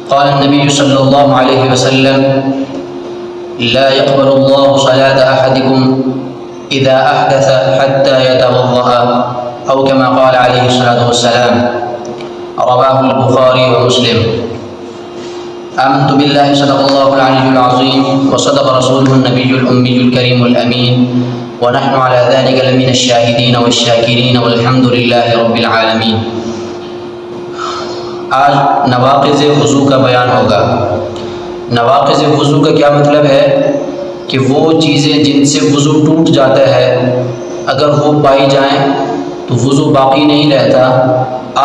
قال النبي صلى الله عليه وسلم لا يقبل الله صلاة أحدكم إذا أحدث حتى يتوضأ أو كما قال عليه الصلاة والسلام. رواه البخاري ومسلم. آمنت بالله صدق الله العلي العظيم وصدق رسوله النبي الأمي الكريم الأمين ونحن على ذلك لمن الشاهدين والشاكرين والحمد لله رب العالمين. آج نواقض وضو کا بیان ہوگا. نواقض وضو کا کیا مطلب ہے کہ وہ چیزیں جن سے وضو ٹوٹ جاتا ہے اگر وہ پائی جائیں تو وضو باقی نہیں رہتا.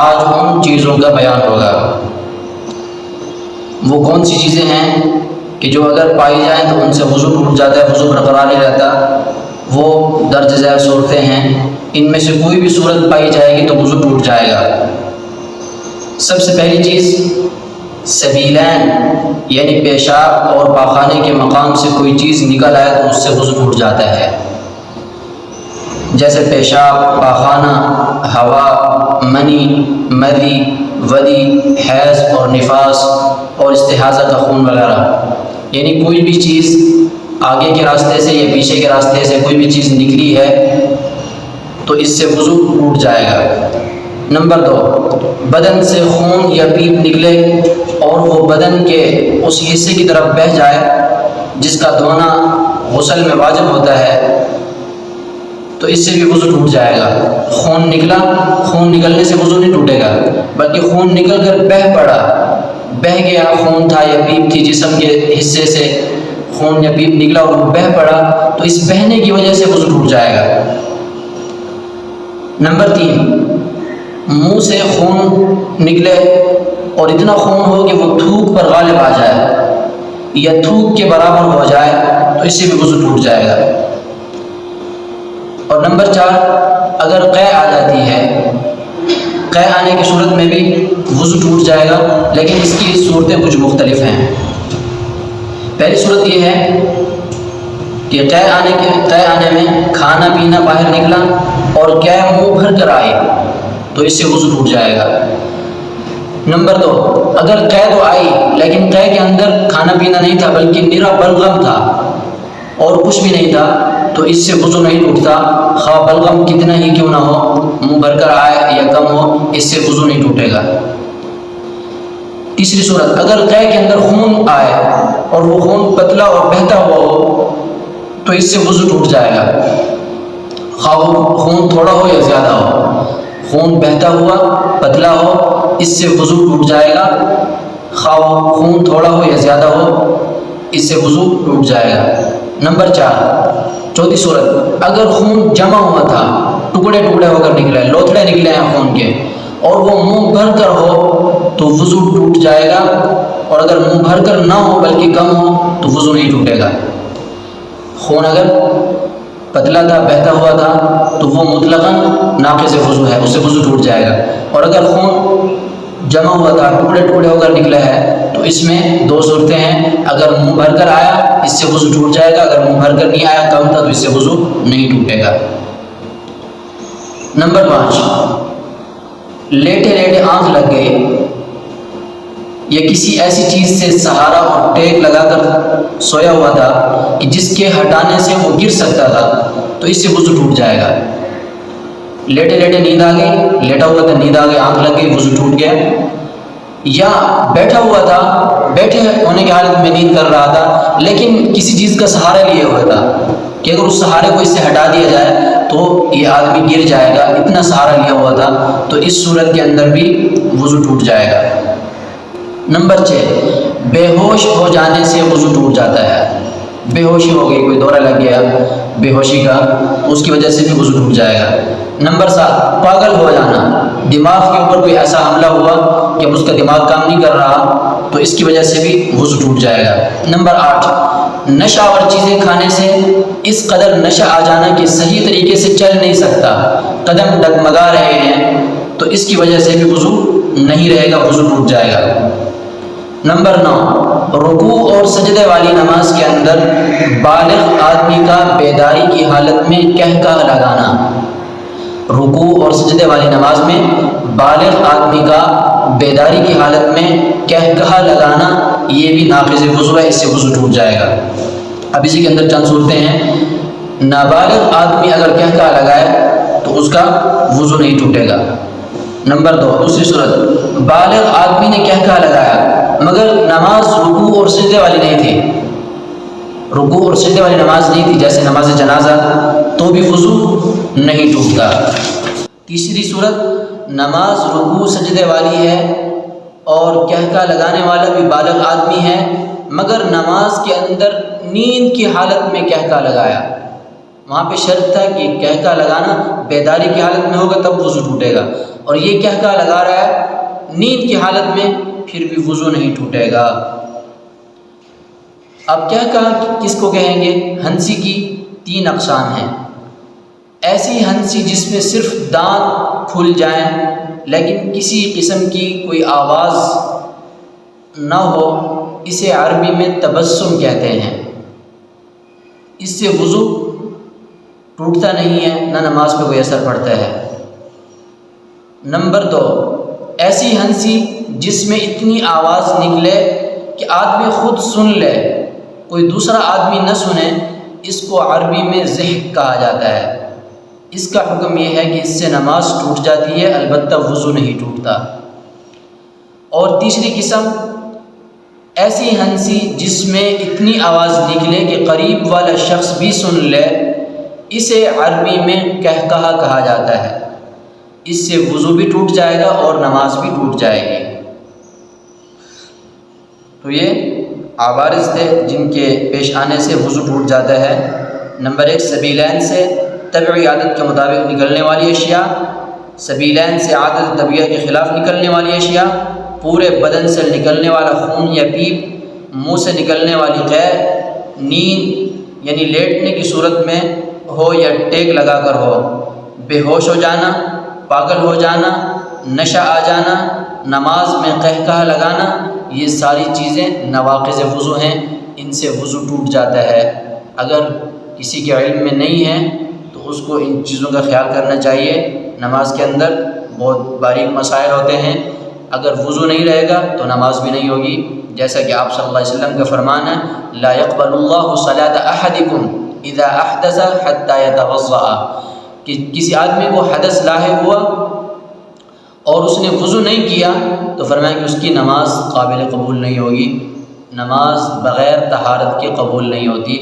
آج ان چیزوں کا بیان ہوگا. وہ کون سی چیزیں ہیں کہ جو اگر پائی جائیں تو ان سے وضو ٹوٹ جاتا ہے, وضو برقرار نہیں رہتا. وہ درج ذیل صورتیں ہیں. ان میں سے کوئی بھی صورت پائی جائے گی تو وضو ٹوٹ جائے گا. سب سے پہلی چیز سبیلین یعنی پیشاب اور پاخانے کے مقام سے کوئی چیز نکل آئے تو اس سے وضو ٹوٹ جاتا ہے. جیسے پیشاب, پاخانہ, ہوا, منی, مدی, ودی, حیض اور نفاس اور استحاضہ کا خون وغیرہ. یعنی کوئی بھی چیز آگے کے راستے سے یا پیچھے کے راستے سے کوئی بھی چیز نکلی ہے تو اس سے وضو ٹوٹ جائے گا. نمبر 2, بدن سے خون یا پیپ نکلے اور وہ بدن کے اس حصے کی طرف بہہ جائے جس کا دھونا غسل میں واجب ہوتا ہے تو اس سے بھی وضو ٹوٹ جائے گا. خون نکلا, خون نکلنے سے وضو نہیں ٹوٹے گا بلکہ خون نکل کر بہہ پڑا, بہہ گیا, خون تھا یا پیپ تھی جسم کے حصے سے خون یا پیپ نکلا اور وہ بہہ پڑا تو اس بہنے کی وجہ سے وضو ٹوٹ جائے گا. نمبر 3, منہ سے خون نکلے اور اتنا خون ہو کہ وہ تھوک پر غالب آ جائے یا تھوک کے برابر ہو جائے تو اس سے بھی وضو ٹوٹ جائے گا. اور نمبر 4, اگر قے آ جاتی ہے, قے آنے کی صورت میں بھی وضو ٹوٹ جائے گا لیکن اس کی صورتیں کچھ مختلف ہیں. پہلی صورت یہ ہے کہ قے آنے میں کھانا پینا باہر نکلا اور قے منہ بھر کر آئے تو اس سے وضو ٹوٹ جائے گا. نمبر 2, اگر قے تو آئی لیکن قے کے اندر کھانا پینا نہیں تھا بلکہ نرا بلغم تھا اور کچھ بھی نہیں تھا تو اس سے وضو نہیں ٹوٹتا, خواہ بلغم کتنا ہی کیوں نہ ہو, منہ بھر کر آئے یا کم ہو, اس سے وضو نہیں ٹوٹے گا. تیسری صورت, اگر قے کے اندر خون آئے اور وہ خون پتلا اور بہتا ہوا ہو تو اس سے وضو ٹوٹ جائے گا, خواہ وہ خون تھوڑا ہو یا زیادہ ہو. خون بہتا ہوا پتلا ہو اس سے وضو ٹوٹ جائے گا, خواہ وہ خون تھوڑا ہو یا زیادہ ہو اس سے وضو ٹوٹ جائے گا. نمبر 4, چوتھی صورت, اگر خون جمع ہوا تھا, ٹکڑے ٹکڑے ہو کر نکلے, لوتھڑے نکلے ہیں خون کے اور وہ منہ بھر کر ہو تو وضو ٹوٹ جائے گا, اور اگر منہ بھر کر نہ ہو بلکہ کم ہو تو وضو نہیں ٹوٹے گا. خون اگر پتلا تھا, بہتا ہوا تھا تو وہ مطلقاً ناقض وضو ہے, اس سے وضو ٹوٹ جائے گا. اور اگر خون جمع ہوا تھا, ٹکڑے ٹکڑے ہو کر نکلا ہے تو اس میں 2 صورتیں ہیں. اگر منہ بھر کر آیا اس سے وضو ٹوٹ جائے گا, اگر منہ بھر کر نہیں آیا, کم تھا, تو اس سے وضو نہیں ٹوٹے گا. نمبر 5, لیٹے لیٹے آنکھ لگ گئی یا کسی ایسی چیز سے سہارا اور ٹیک لگا کر سویا ہوا تھا کہ جس کے ہٹانے سے وہ گر سکتا تھا تو اس سے وضو ٹوٹ جائے گا. لیٹے لیٹے نیند آ گئی, لیٹا ہوا تھا, نیند آ گئی, آنکھ لگ گئی, وضو ٹوٹ گیا. یا بیٹھا ہوا تھا, بیٹھے ہونے کی حالت میں نیند کر رہا تھا لیکن کسی چیز کا سہارا لیے ہوا تھا کہ اگر اس سہارے کو اس سے ہٹا دیا جائے تو یہ آدمی گر جائے گا, اتنا سہارا لیا ہوا تھا, تو اس صورت کے اندر بھی وضو ٹوٹ جائے گا. نمبر 6, بے ہوش ہو جانے سے وضو ٹوٹ جاتا ہے. بے ہوشی ہو گئی, کوئی دورہ لگ گیا بے ہوشی کا, اس کی وجہ سے بھی وضو ٹوٹ جائے گا. نمبر 7, پاگل ہو جانا, دماغ کے اوپر کوئی ایسا حملہ ہوا کہ اب اس کا دماغ کام نہیں کر رہا تو اس کی وجہ سے بھی وضو ٹوٹ جائے گا. نمبر 8, نشہ اور چیزیں کھانے سے اس قدر نشہ آ جانا کہ صحیح طریقے سے چل نہیں سکتا, قدم ڈگمگا رہے ہیں تو اس کی وجہ سے بھی وضو نہیں رہے گا, وضو ٹوٹ جائے گا. نمبر 9, رکوع اور سجدے والی نماز کے اندر بالغ آدمی کا بیداری کی حالت میں کہکہ لگانا. رکوع اور سجدے والی نماز میں بالغ آدمی کا بیداری کی حالت میں کہکہا لگانا یہ بھی ناقض وضو ہے، اس سے وضو ٹوٹ جائے گا۔ اب اسی کے اندر چند صورتیں ہیں۔ نابالغ آدمی اگر کہکہا لگائے تو اس کا وضو نہیں ٹوٹے گا۔ نمبر 2، دوسری صورت، بالغ آدمی نے کہکہا لگایا مگر نماز رکوع اور سجدے والی نہیں تھی، رکوع اور سجدے والی نماز نہیں تھی، جیسے نماز جنازہ، تو بھی وضو نہیں ٹوٹتا۔ تیسری صورت، نماز رکوع سجدے والی ہے اور کہکہا لگانے والا بھی بالغ آدمی ہے مگر نماز کے اندر نیند کی حالت میں کہکہا لگایا، وہاں پہ شرط تھا کہ کہکہا لگانا بیداری کی حالت میں ہوگا تب وضو ٹوٹے گا، اور یہ کہکہا لگا رہا ہے نیند کی حالت میں، پھر بھی وضو نہیں ٹوٹے گا۔ اب کہکہا کس کو کہیں گے؟ ہنسی کی 3 اقسام ہیں۔ ایسی ہنسی جس میں صرف دانت کھل جائیں لیکن کسی قسم کی کوئی آواز نہ ہو، اسے عربی میں تبسم کہتے ہیں، اس سے وضو ٹوٹتا نہیں ہے، نہ نماز پہ کوئی اثر پڑتا ہے۔ نمبر 2، ایسی ہنسی جس میں اتنی آواز نکلے کہ آدمی خود سن لے، کوئی دوسرا آدمی نہ سنے، اس کو عربی میں ضحک کہا جاتا ہے۔ اس کا حکم یہ ہے کہ اس سے نماز ٹوٹ جاتی ہے، البتہ وضو نہیں ٹوٹتا۔ اور تیسری قسم، ایسی ہنسی جس میں اتنی آواز نکلے کہ قریب والا شخص بھی سن لے، اسے عربی میں کہکہا کہا جاتا ہے، اس سے وضو بھی ٹوٹ جائے گا اور نماز بھی ٹوٹ جائے گی۔ تو یہ عوارض تھے جن کے پیش آنے سے وضو ٹوٹ جاتا ہے۔ نمبر 1، سبیلین سے طبعی عادت کے مطابق نکلنے والی اشیاء، سبیلین سے عادت طبیعہ کے خلاف نکلنے والی اشیاء، پورے بدن سے نکلنے والا خون یا پیپ، منہ سے نکلنے والی قے، نیند یعنی لیٹنے کی صورت میں ہو یا ٹیک لگا کر ہو، بے ہوش ہو جانا، پاگل ہو جانا، نشہ آ جانا، نماز میں قہقہ لگانا، یہ ساری چیزیں نواقض وضو ہیں، ان سے وضو ٹوٹ جاتا ہے۔ اگر کسی کے علم میں نہیں ہے تو اس کو ان چیزوں کا خیال کرنا چاہیے۔ نماز کے اندر بہت باریک مسائل ہوتے ہیں، اگر وضو نہیں رہے گا تو نماز بھی نہیں ہوگی، جیسا کہ آپ صلی اللہ علیہ وسلم کا فرمان ہے، لا يقبل اللہ صلاة احدکم اذا احدث حتى يتوضأ، کہ کسی آدمی کو حدث لاحق ہوا اور اس نے وضو نہیں کیا تو فرمایا کہ اس کی نماز قابل قبول نہیں ہوگی۔ نماز بغیر طہارت کے قبول نہیں ہوتی۔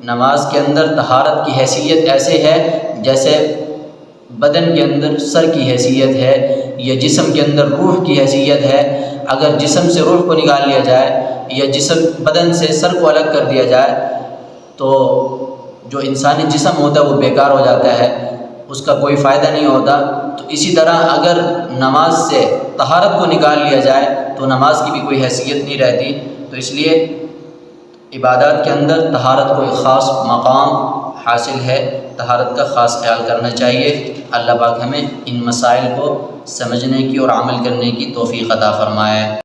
نماز کے اندر طہارت کی حیثیت ایسے ہے جیسے بدن کے اندر سر کی حیثیت ہے یا جسم کے اندر روح کی حیثیت ہے۔ اگر جسم سے روح کو نکال لیا جائے یا بدن سے سر کو الگ کر دیا جائے تو جو انسانی جسم ہوتا ہے وہ بیکار ہو جاتا ہے، اس کا کوئی فائدہ نہیں ہوتا۔ تو اسی طرح اگر نماز سے طہارت کو نکال لیا جائے تو نماز کی بھی کوئی حیثیت نہیں رہتی۔ تو اس لیے عبادات کے اندر طہارت کو ایک خاص مقام حاصل ہے، طہارت کا خاص خیال کرنا چاہیے۔ اللہ پاک ہمیں ان مسائل کو سمجھنے کی اور عمل کرنے کی توفیق عطا فرمائے۔